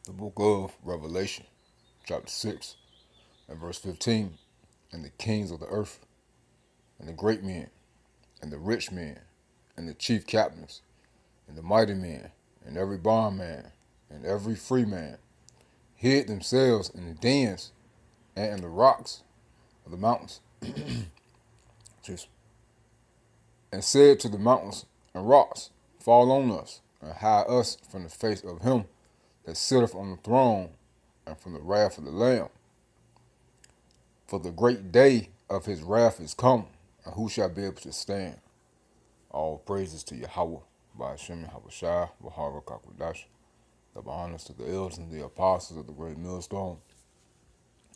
The book of Revelation, chapter 6, and verse 15. And the kings of the earth, and the great men, and the rich men, and the chief captains, and the mighty men, and every bondman, and every free man, hid themselves in the dens and in the rocks of the mountains, and said to the mountains and rocks, fall on us, and hide us from the face of him that sitteth on the throne, and from the wrath of the Lamb. For the great day of his wrath is come, and who shall be able to stand? All praises to Yahweh, by Hashem Yahushua, Bahara Kakwadash. Double honors to the elders and the apostles of the great millstone.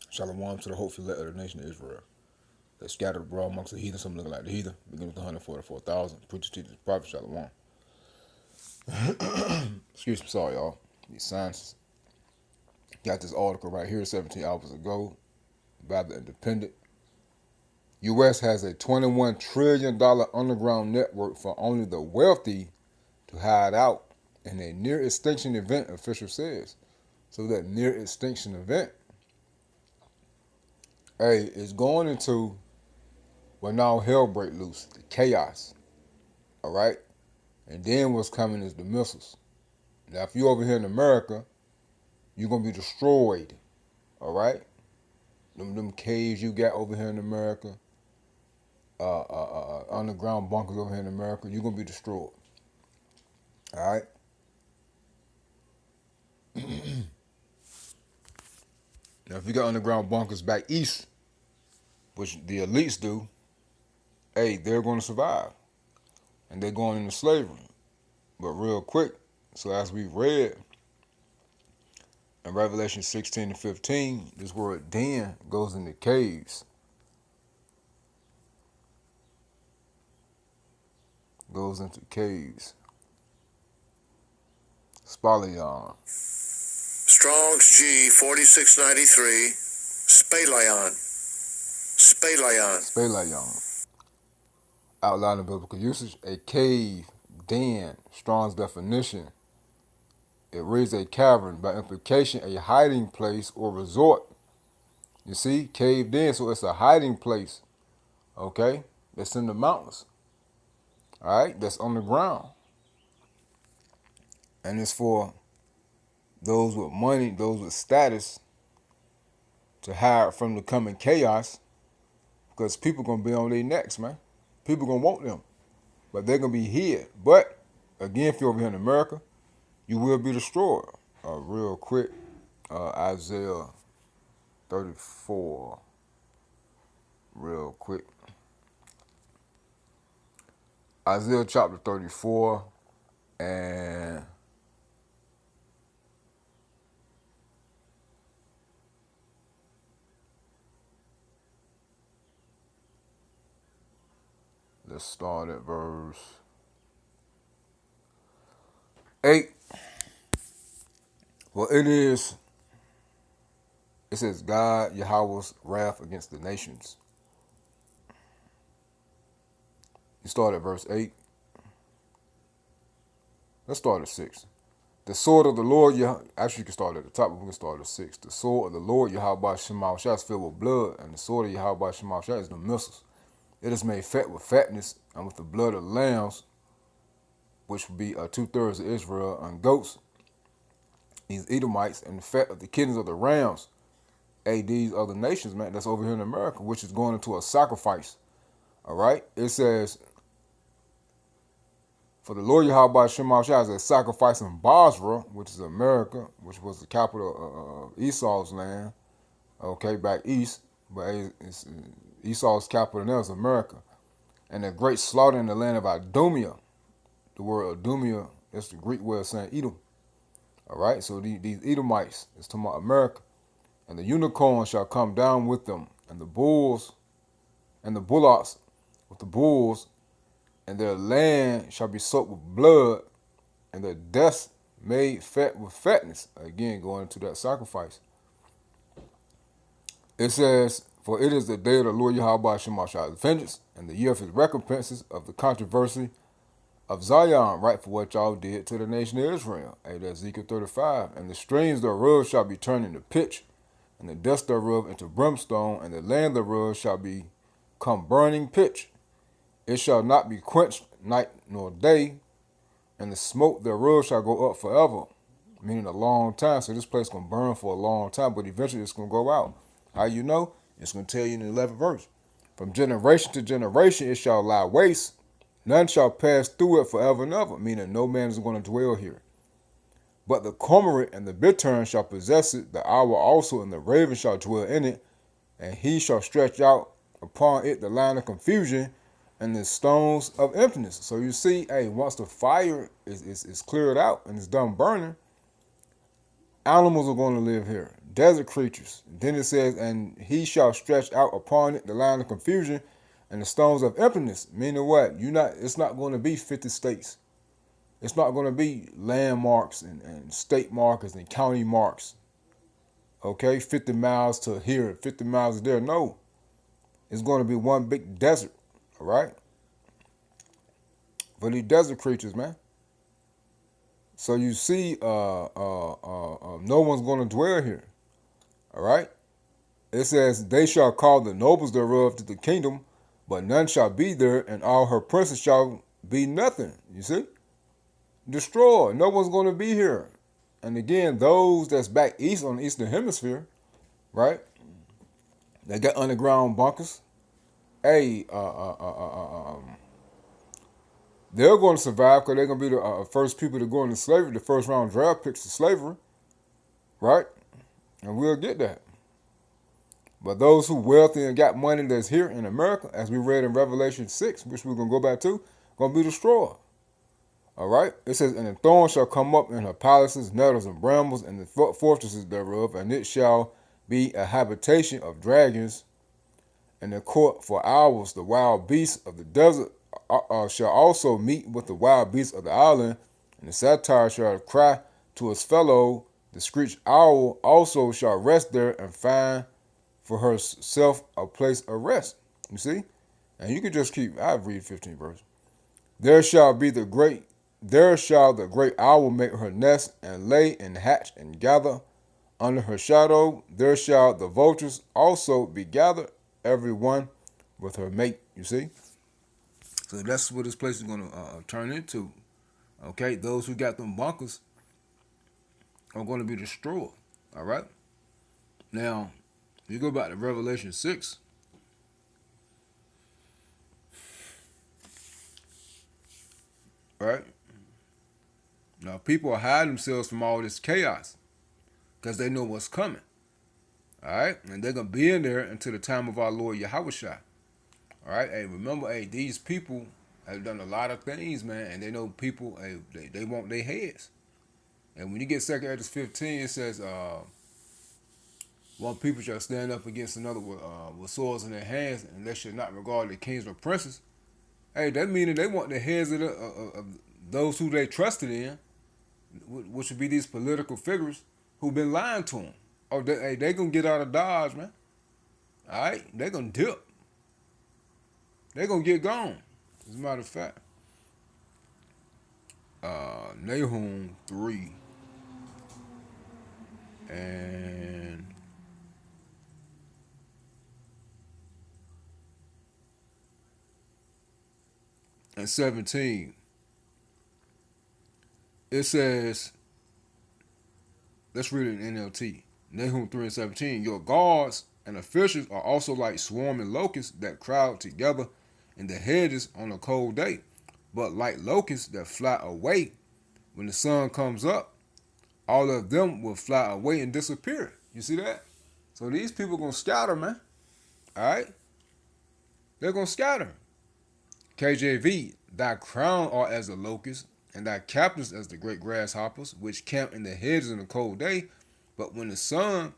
Shalom to the hopeful elect of the nation of Israel. They scattered abroad amongst the heathen, some looking like the heathen, beginning with the 144,000. Preachers, teachers, prophets, Shalom. Excuse me, sorry, y'all. These sciences. Got this article right here 17 hours ago by the Independent. U.S. has a $21 trillion underground network for only the wealthy to hide out in a near extinction event, official says. So that near extinction event, hey, is going into well now hell break loose, the chaos. All right? And then what's coming is the missiles. Now if you over here in America, you're gonna be destroyed. All right? Them caves you got over here in America, underground bunkers over here in America, you're gonna be destroyed. All right? Now, if you got underground bunkers back east, which the elites do, hey, they're going to survive. And they're going into slavery. But real quick, so as we read in Revelation 16 and 15, this word den goes into caves. Goes into caves. Spalion. Strong's G 4693. Spalion. Spalion. Spalion. Outline of biblical usage. A cave, den, Strong's definition. It reads a cavern, by implication a hiding place or resort. You see, cave den, so it's a hiding place. Okay? That's in the mountains. Alright? That's on the ground. And it's for those with money, those with status, to hide from the coming chaos, because people gonna be on their necks, man. People gonna want them, but they're gonna be hid. But again, if you're over here in America, you will be destroyed. Real quick, Isaiah 34. Real quick, Isaiah chapter 34, and let's start at verse 8. Well, it says, God, Yahweh's wrath against the nations. You start at verse 8. Let's start at 6. The sword of the Lord, actually you can start at the top, but we can start at 6. The sword of the Lord, Yahweh Shema Shah, is filled with blood, and the sword of Yahweh Shema Shah is the missiles. It is made fat with fatness, and with the blood of lambs, which would be 2/3 of Israel, and goats, these Edomites, and the fat of the kidneys of the rams. Hey, these other nations, man, that's over here in America, which is going into a sacrifice. All right? It says, for the Lord Yahweh Shema Shah is a sacrifice in Basra, which is America, which was the capital of Esau's land, okay, back east. But Esau's capital now is America. And a great slaughter in the land of Idumea. The word Idumea, that's the Greek way of saying Edom. All right, so these Edomites, it's talking about America. And the unicorn shall come down with them, and the bulls, and the bullocks with the bulls, and their land shall be soaked with blood, and their deaths made fat with fatness. Again, going into that sacrifice. It says, for it is the day of the Lord Yahweh Shema Shah's vengeance, and the year of his recompenses, of the controversy of Zion, right, for what y'all did to the nation of Israel. Hey, that's Ezekiel 35. And the streams thereof shall be turned into pitch, and the dust thereof into brimstone, and the land thereof shall become burning pitch. It shall not be quenched night nor day, and the smoke thereof shall go up forever, meaning a long time. So this place gonna burn for a long time, but eventually it's gonna go out. How you know? It's gonna tell you in the 11th verse. From generation to generation it shall lie waste. None shall pass through it forever and ever, meaning no man is going to dwell here. But the cormorant and the bittern shall possess it, the owl also and the raven shall dwell in it, and he shall stretch out upon it the line of confusion and the stones of emptiness. So you see, hey, once the fire is cleared out and it's done burning, animals are going to live here, desert creatures. Then it says, and he shall stretch out upon it the line of confusion and the stones of emptiness. Meaning what? It's not going to be 50 states. It's not going to be landmarks and state markers and county marks. Okay, 50 miles to here, 50 miles to there. No, it's going to be one big desert. All right, for these desert creatures, man. So you see, no one's going to dwell here. All right. It says, they shall call the nobles thereof to the kingdom, but none shall be there, and all her princes shall be nothing. You see? Destroyed. No one's going to be here. And again, those that's back east on the eastern hemisphere, right? They got underground bunkers. Hey, they're going to survive because they're going to be the first people to go into slavery, the first round draft picks to slavery, right? And we'll get that. But those who wealthy and got money that's here in America, as we read in Revelation 6, which we're going to go back to, going to be destroyed. All right? It says, and the thorn shall come up in her palaces, nettles and brambles, and the fortresses thereof, and it shall be a habitation of dragons, and the court for owls. The wild beasts of the desert shall also meet with the wild beasts of the island, and the satyr shall cry to his fellow. The screech owl also shall rest there and find for herself a place of rest. You see? And you can just keep, I read 15 verse. There shall the great owl make her nest and lay and hatch and gather under her shadow. There shall the vultures also be gathered, every one with her mate. You see? So that's what this place is going to turn into. Okay? Those who got them bunkers are going to be destroyed. All right? Now, you go back to Revelation 6. Right? Now, people are hiding themselves from all this chaos because they know what's coming. All right? And they're going to be in there until the time of our Lord Yahushua. All right? Hey, remember, hey, these people have done a lot of things, man, and they know people, hey, they want their heads. And when you get 2 Esdras 15, it says, one people shall stand up against another with swords in their hands, and they should not regard the kings or princes. Hey, that meaning they want the heads of those who they trusted in, which would be these political figures who've been lying to them. Oh, they gonna get out of Dodge, man. All right, they gonna dip. They gonna get gone. As a matter of fact, Nahum 3 and 17. It says, let's read it in NLT. Nahum 3 and 17. Your guards and officials are also like swarming locusts that crowd together in the hedges on a cold day, but like locusts that fly away when the sun comes up. All of them will fly away and disappear. You see that? So these people are going to scatter, man. All right? They're going to scatter. KJV, thy crown are as the locusts, and thy captains as the great grasshoppers, which camp in the hedges in the cold day. But when the sun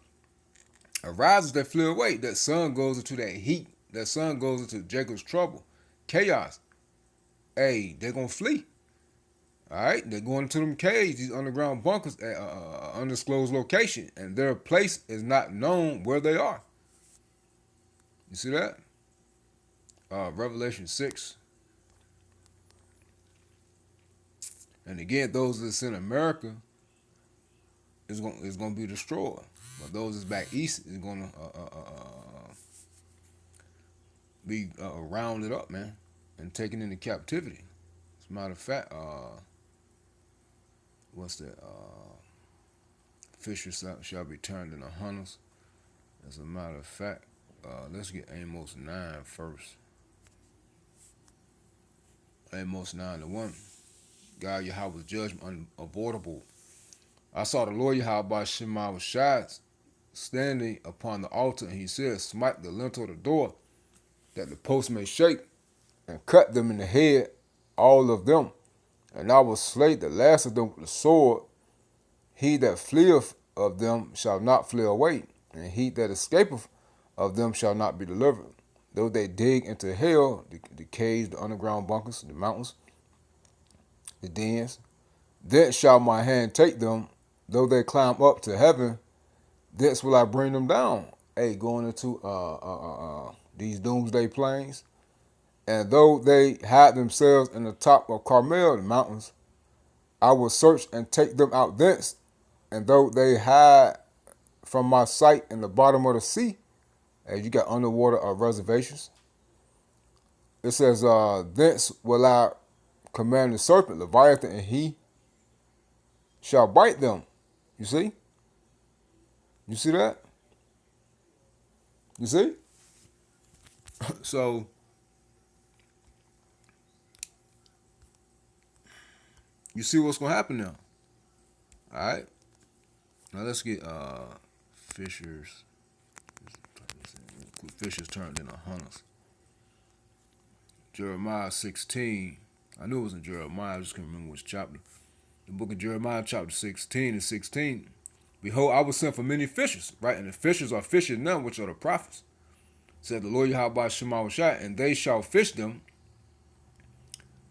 arises, they flee away. That sun goes into that heat. That sun goes into Jacob's trouble, chaos. Hey, they're going to flee. All right? They're going into them caves, these underground bunkers at undisclosed location, and their place is not known where they are. You see that? Revelation 6. And again, those that's in America is gonna be destroyed. But those that's back east is gonna be rounded up, man, and taken into captivity. As a matter of fact, what's that? Fishers shall be turned into hunters. As a matter of fact, let's get Amos 9 first. Amos 9:1. God Yahweh's judgment unavoidable. I saw the Lord Yahweh Shema Shai standing upon the altar, and he said, smite the lintel of the door, that the post may shake, and cut them in the head, all of them. And I will slay the last of them with the sword. He that fleeth of them shall not flee away, and he that escapeth of them shall not be delivered. Though they dig into hell, the caves, the underground bunkers, the mountains, the dens, thence shall my hand take them. Though they climb up to heaven, thence will I bring them down. Hey, going into these doomsday plains. And though they hide themselves in the top of Carmel, the mountains, I will search and take them out thence. And though they hide from my sight in the bottom of the sea, as you got underwater reservations, it says, thence will I command the serpent, Leviathan, and he shall bite them. You see? You see that? You see? So, you see what's going to happen now. All right? Now let's get Fishers. Fishers turned into hunters. Jeremiah 16. I knew it was in Jeremiah. I just can't remember which chapter. The book of Jeremiah, chapter 16 and 16. Behold, I will send for many fishers, right? And the fishers are fishing them, which are the prophets. Said the Lord Yahweh Shema Shai, and they shall fish them.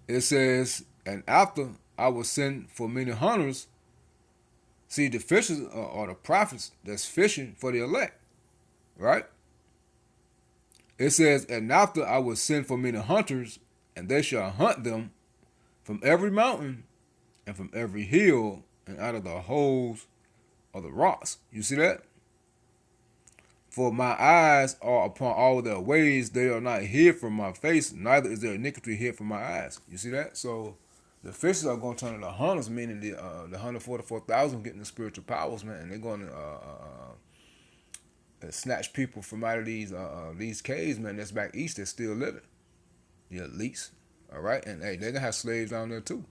It says, and after I will send for many hunters. See, the fishers are the prophets that's fishing for the elect, right? It says, and after I will send for many hunters, and they shall hunt them from every mountain and from every hill and out of the holes of the rocks. You see that? For my eyes are upon all their ways, they are not hid from my face, neither is their iniquity hid from my eyes. You see that? So the fishes are going to turn into hunters, meaning the 144,000 getting the spiritual powers, man, and they're going to snatch people from out of these caves, man. That's back east. They're still living, the elites. All right, and hey, they're gonna have slaves down there too.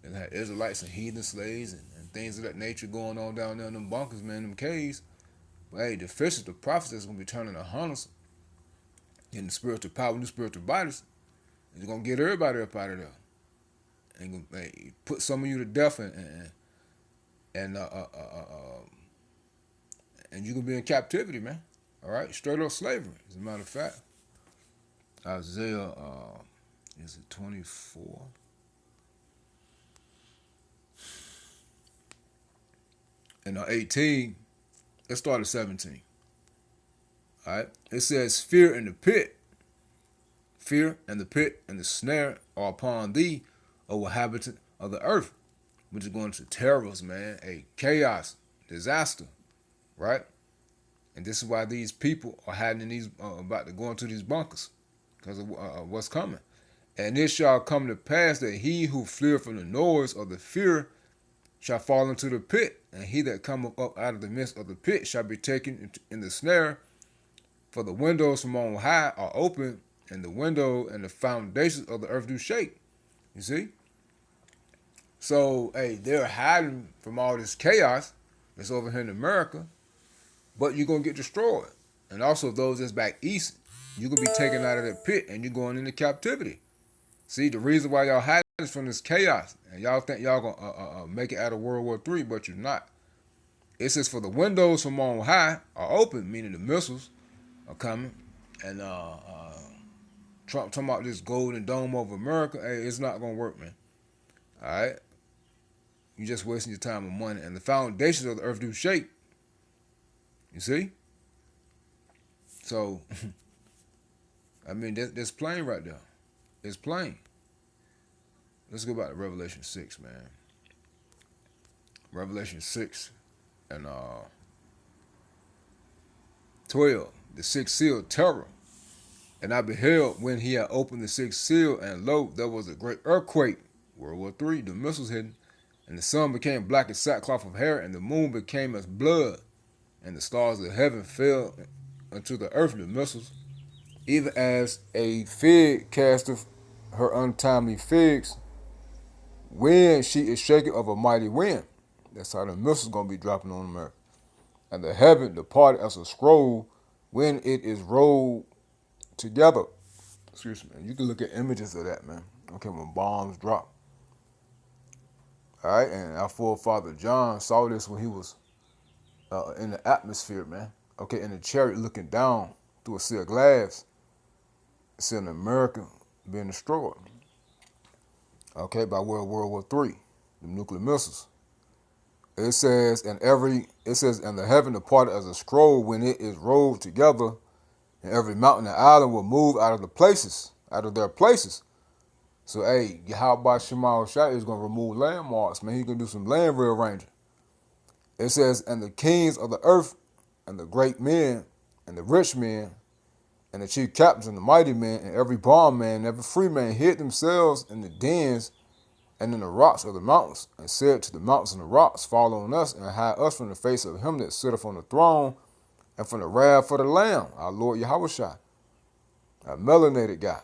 They're gonna have Israelites and heathen slaves and things of that nature going on down there in them bunkers, man, them caves. But hey, the fishes, the prophets that's gonna be turning to hunters in the spiritual power, new spiritual bodies, is gonna get everybody up out of there and hey, put some of you to death and you can be in captivity, man. All right, straight up slavery. As a matter of fact, Isaiah is it 24? And 18. Let's start at 17. All right, it says, "Fear and the pit, fear and the pit and the snare are upon thee, O inhabitant of the earth," which is going to terrors, man, a chaos, disaster, right? And this is why these people are hiding in these, about to go into these bunkers, because of what's coming. And it shall come to pass that he who fleeth from the noise of the fear shall fall into the pit, and he that cometh up out of the midst of the pit shall be taken in the snare. For the windows from on high are open, and the window and the foundations of the earth do shake. You see? So, hey, they're hiding from all this chaos that's over here in America, but you're going to get destroyed. And also those that's back east, you could be taken out of that pit and you're going into captivity. See, the reason why y'all hiding is from this chaos. And y'all think y'all going to make it out of World War III, but you're not. It says, for the windows from on high are open, meaning the missiles are coming. And Trump talking about this golden dome over America. Hey, it's not going to work, man. All right? You're just wasting your time and money. And the foundations of the earth do shake. You see? So, I mean, that's plain right there. It's plain. let's go back to Revelation 6, man. Revelation 6 and 12. The sixth seal, terror. And I beheld when he had opened the sixth seal, and lo, there was a great earthquake. World War III, the missiles hidden. And the sun became black as sackcloth of hair, and the moon became as blood, and the stars of heaven fell unto the earth, the missiles, even as a fig casteth her untimely figs when she is shaken of a mighty wind. That's how the missiles gonna be dropping on America. And the heaven departed as a scroll when it is rolled together. Excuse me. You can look at images of that, man. Okay, when bombs drop. All right, and our forefather John saw this when he was in the atmosphere, man. Okay, in the chariot looking down through a sea of glass, seeing America being destroyed. Okay, by World War III, the nuclear missiles. It says, and the heaven departed as a scroll when it is rolled together, and every mountain and island will move out of their places. So, hey, how about Shemal Shai is going to remove landmarks, man? He's going to do some land rearranging. It says, and the kings of the earth, and the great men, and the rich men, and the chief captains, and the mighty men, and every bondman, and every free man hid themselves in the dens and in the rocks of the mountains, and said to the mountains and the rocks, fall on us, and hide us from the face of him that sitteth on the throne, and from the wrath of the Lamb, our Lord Yahushua, a melanated guy,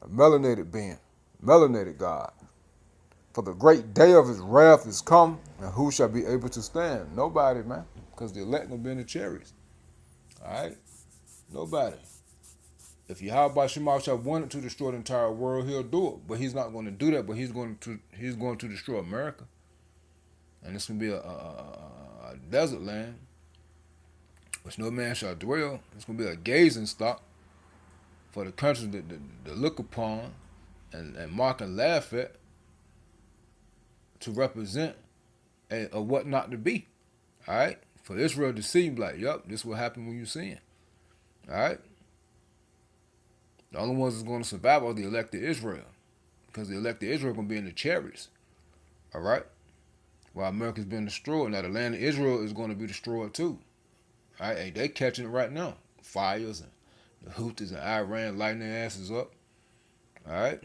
a melanated being, melanated God. For the great day of his wrath is come, and who shall be able to stand? Nobody, man, because the elect will be in the chariots. All right? Nobody. If Yahweh Shema Shah wanted to destroy the entire world, he'll do it. But he's not going to do that, but he's going to destroy America. And it's going to be a desert land, which no man shall dwell. It's going to be a gazing stock for the countries to look upon and mock and laugh at, to represent a what not to be. All right? For Israel to see, like, yup, this will happen when you sin. All right? The only ones that's going to survive are the elected Israel. Because the elected Israel are going to be in the chariots. All right? While America's being destroyed. Now, the land of Israel is going to be destroyed too. All right? Hey, they catching it right now. Fires and the Houthis and Iran lighting their asses up. All right?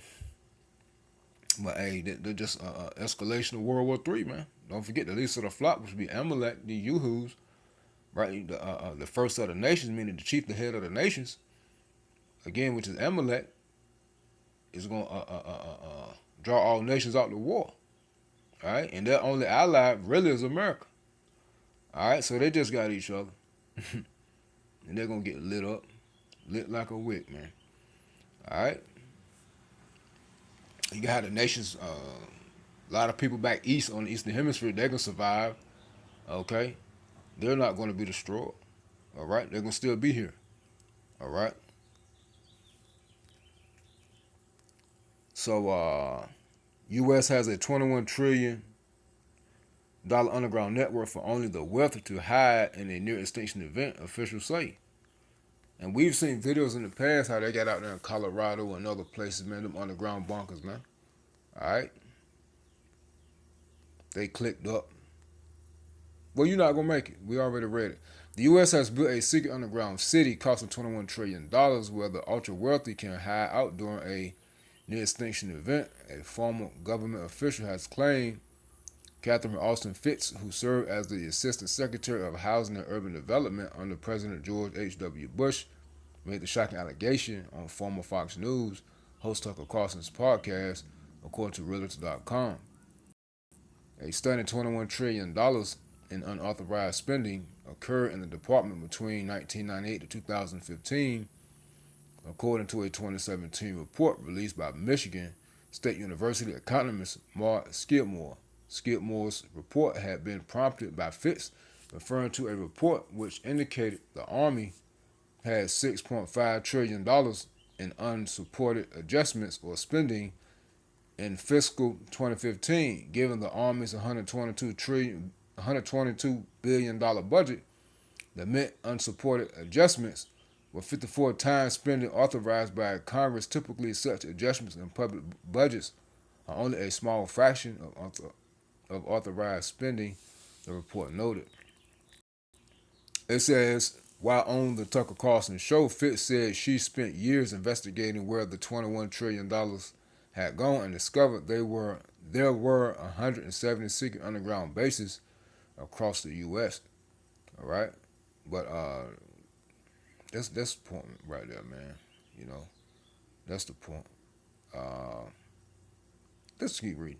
But hey, they're just escalation of World War III, man. Don't forget the least of the flock, which would be Amalek, the Yuhus, right? The first of the nations, meaning the chief, the head of the nations. Again, which is Amalek, is going to draw all nations out to war. All right, and their only ally really is America. All right, so they just got each other, and they're gonna get lit like a wick, man. All right. You got the nations, a lot of people back east on the Eastern Hemisphere, they're going to survive, okay? They're not going to be destroyed, all right? They're going to still be here, all right? So, U.S. has a $21 trillion underground network for only the wealthy to hide in a near extinction event, officials say. And we've seen videos in the past how they got out there in Colorado and other places, man, them underground bunkers, man. All right? They clicked up. Well, you're not going to make it. We already read it. The U.S. has built a secret underground city costing $21 trillion where the ultra-wealthy can hide out during a near-extinction event. A former government official has claimed. Catherine Austin Fitts, who served as the Assistant Secretary of Housing and Urban Development under President George H.W. Bush, made the shocking allegation on former Fox News host Tucker Carlson's podcast, according to Realtor.com. A stunning $21 trillion in unauthorized spending occurred in the department between 1998 to 2015, according to a 2017 report released by Michigan State University economist Mark Skidmore. Skidmore's report had been prompted by Fitts, referring to a report which indicated the Army had $6.5 trillion in unsupported adjustments or spending in fiscal 2015, given the Army's $122 billion budget. That meant unsupported adjustments were 54 times spending authorized by Congress. Typically, such adjustments in public budgets are only a small fraction of authorized spending, the report noted. It says, while on the Tucker Carlson show, Fitz said she spent years investigating where the $21 trillion had gone and discovered there were 170 secret underground bases across the U.S. All right, but that's the point right there, man. You know, that's the point. Uh, let's keep reading.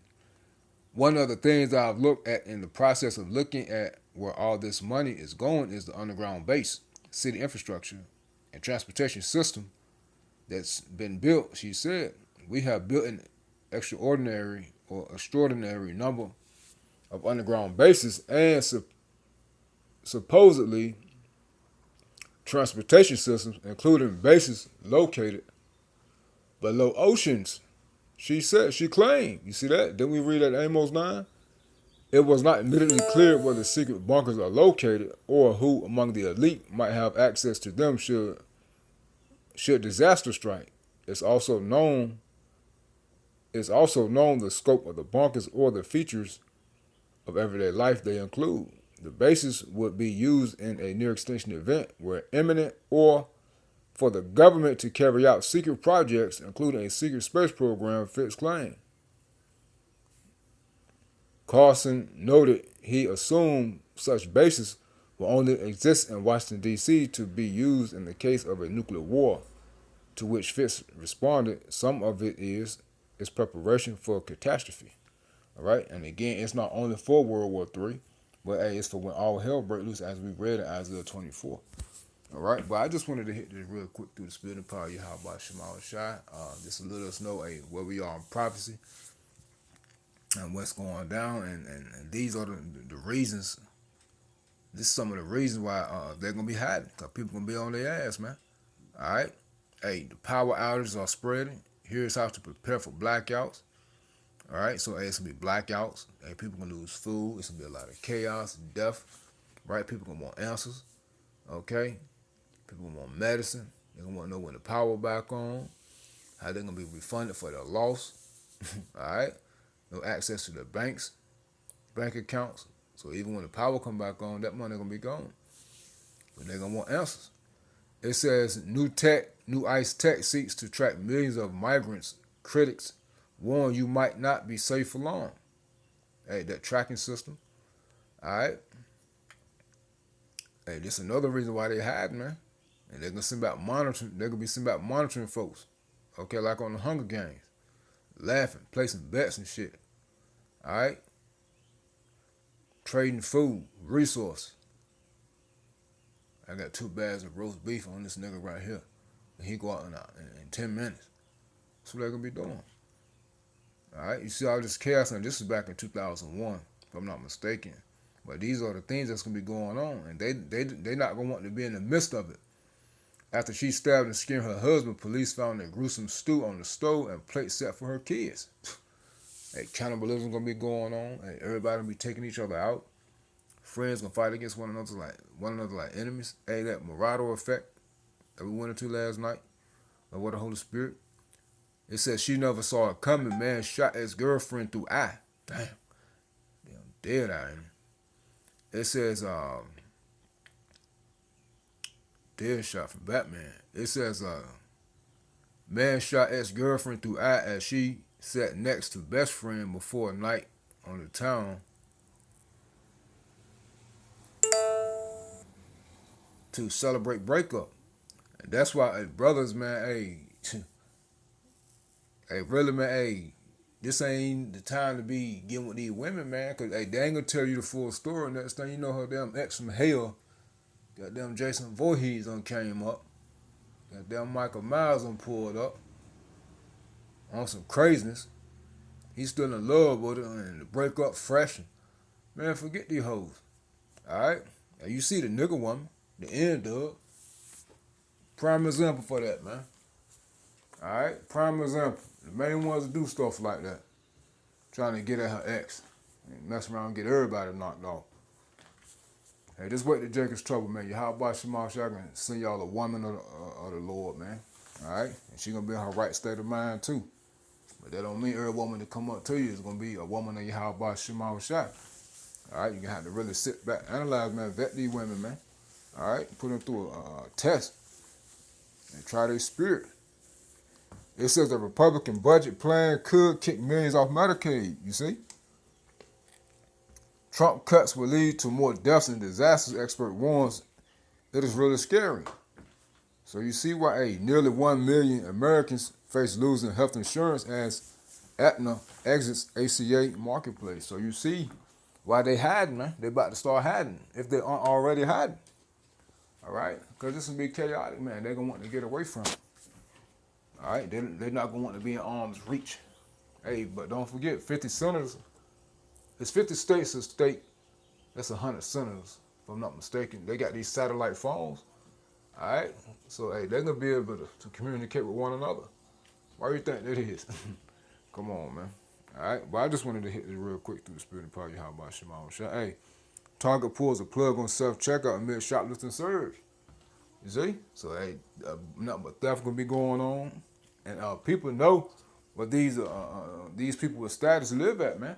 One of the things I've looked at in the process of looking at where all this money is going is the underground base, city infrastructure, and transportation system that's been built. She said, we have built an extraordinary number of underground bases and supposedly transportation systems, including bases located below oceans. She claimed. You see that? Didn't we read that Amos 9? It was not immediately clear where the secret bunkers are located or who among the elite might have access to them should disaster strike. It's also known the scope of the bunkers or the features of everyday life they include. The bases would be used in a near extinction event where imminent or for the government to carry out secret projects, including a secret space program, Fitz claimed. Carlson noted he assumed such bases will only exist in Washington, D.C. to be used in the case of a nuclear war, to which Fitz responded, some of it is preparation for a catastrophe. All right, and again, it's not only for World War III, but hey, it's for when all hell breaks loose, as we read in Isaiah 24. All right, but I just wanted to hit this real quick through the spirit and power of Yahweh Shemal Shai. Just to let us know where we are in prophecy and what's going down, and these are the reasons. This is some of the reasons why they're gonna be hiding, because people gonna be on their ass, man. All right, hey, the power outages are spreading. Here's how to prepare for blackouts. All right, so hey, it's gonna be blackouts. Hey, people gonna lose food. It's gonna be a lot of chaos, death. Right, people gonna want answers. Okay, people gonna want medicine. They gonna want to know when the power back on. How they're gonna be refunded for their loss. All right, no access to their bank accounts. So even when the power come back on, that money gonna be gone. But they're gonna want answers. It says new ICE tech seeks to track millions of migrants. Critics warn you might not be safe for long. Hey, that tracking system. All right. Hey, this is another reason why they hide, man. And they're gonna send back monitoring. They're gonna be sending back monitoring folks. Okay, like on the Hunger Games, laughing, placing bets and shit. All right. Trading food, resources. I got 2 bags of roast beef on this nigga right here. And he go out in 10 minutes. That's what they're going to be doing. All right. You see all this chaos, and this is back in 2001, if I'm not mistaken. But these are the things that's going to be going on. And they not going to want to be in the midst of it. After she stabbed and skinned her husband, police found a gruesome stew on the stove and plate set for her kids. Hey, cannibalism going to be going on. Hey, everybody going to be taking each other out. Friends gonna fight against one another like enemies. Hey, that Marauder effect that we went into last night, of what the Holy Spirit. It says she never saw it coming. Man shot his girlfriend through eye. Damn dead eye. It says dead shot from Batman. It says man shot ex-girlfriend through eye as she sat next to best friend before a night on the town to celebrate breakup. And that's why, hey, brothers, man, hey, really, man, hey, this ain't the time to be getting with these women, man, because, hey, they ain't gonna tell you the full story. Next thing you know, her damn ex from hell, goddamn Jason Voorhees done came up, goddamn Michael Myers done pulled up on some craziness. He's still in love with her, and the breakup fresh. Man, forget these hoes, all right? Now, you see the nigga woman, the end of prime example for that, man. Alright? Prime example. The main ones that do stuff like that. Trying to get at her ex. And mess around and get everybody knocked off. Hey, this way to Jacob's trouble, man. Yahweh Shema Shai can send y'all a woman of the Lord, man. Alright? And she gonna be in her right state of mind, too. But that don't mean every woman that come up to you is gonna be a woman of your how about Shema Shot. All right, you gonna have to really sit back, analyze, man, vet these women, man. All right, put them through a test and try their spirit. It says the Republican budget plan could kick millions off Medicaid. You see, Trump cuts will lead to more deaths and disasters. Expert warns it is really scary. So you see why nearly 1 million Americans face losing health insurance as Aetna exits ACA marketplace. So you see why they hiding, man. They about to start hiding if they aren't already hiding. All right, because this will be chaotic, man. They're gonna want to get away from it. All right, they're not gonna want to be in arm's reach. Hey, but don't forget, 50 senators. It's 50 states a state. That's 100 senators, if I'm not mistaken. They got these satellite phones. All right, so hey, they're gonna be able to communicate with one another. Why do you think that is? Come on, man. All right, but I just wanted to hit this real quick through the spirit and power. How about Shema Shot? Hey, Target pulls a plug on self-checkout amid shoplifting surge. You see? So, hey, nothing but theft gonna be going on, and people know what these people with status live at, man.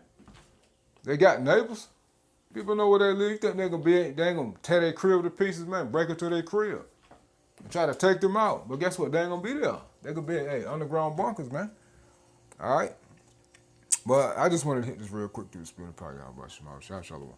They got neighbors. People know where they live. You think they ain't gonna tear their crib to pieces, man? Break into their crib and try to take them out. But guess what? They ain't gonna be there. They could be underground bunkers, man. All right. But I just wanted to hit this real quick through the spirit and power. Y'all about Shema Shot. Shalom.